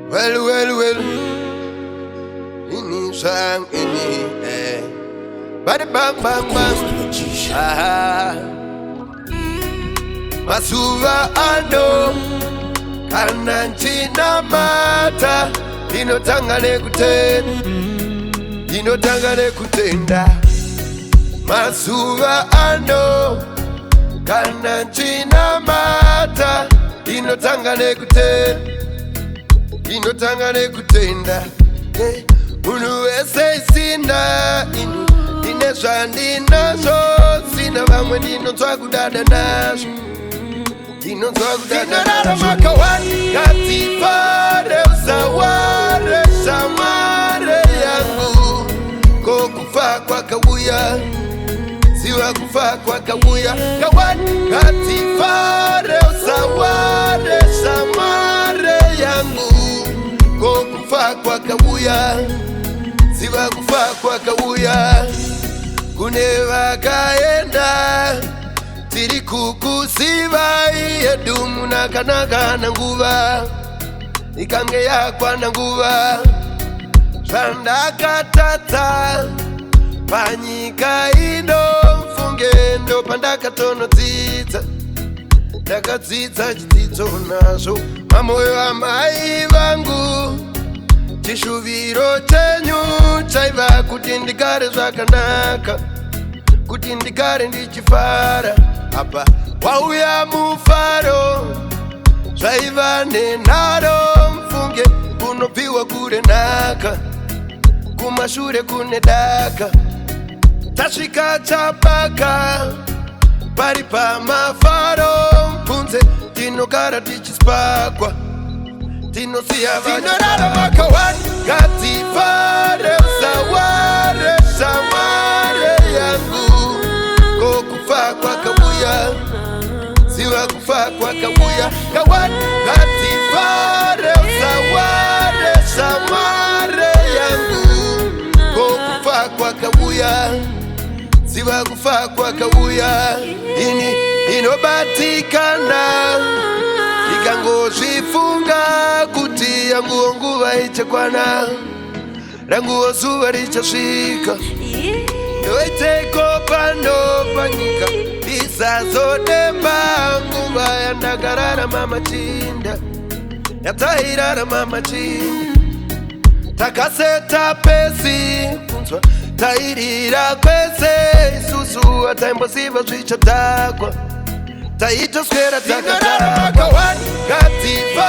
Well. Ini sang ini bada bang. Masuva ano kananchina mata inotangane kutenda. Masuva ano kananchina mata inotangane kutenda. Unu wese sina inu ineshandi nazo sina vamwe nino twakudada nazo Dinodada makawani katipare usaware shamare yangu kokufa kwa kabuya siwa kufa kwa kabuya kawani katipare usaware shamare yangu kokufa kwa kabuya siwa kufa kwa kabuya kuneva kaenda tiri kukusiva yedumu nakanaka na nguva ikange yakwa na nguva zvandakatata panyika ino mfungendo pandakatonodzidza ndakadzidza chidzidzo nazvo mamoyo amai vangu chishuviro chenyu chaiva kuti ndigare zvakanaka kuti ndigare ndichifara apa wauya mufaro zvaiva nenharo mfunge kunopiwa kure naka kumashure kune daka tasvika chapaka pari pamafaro mpunze tinogara tichispakwa tinosiya tinorara makawani ngatifare usaware shamware yangu kokufa kwa kabuya siwa kufa kwa kabuya kawani ngatifare usaware shamware yangu kokufa kwa kabuya siwa kufa kwa kabuya ini inobatikana ikangozvifunga kuti yangu nguva ichakwana rangu zuva richasvika ndoiteko pano panyika isazodemba nguva yandakararama machinda yatairarama machinda takaseta pesi kunzwa tairira kwese isusu ataimbosiva zvichadhakwa taitoswera takatarama kawani ngativa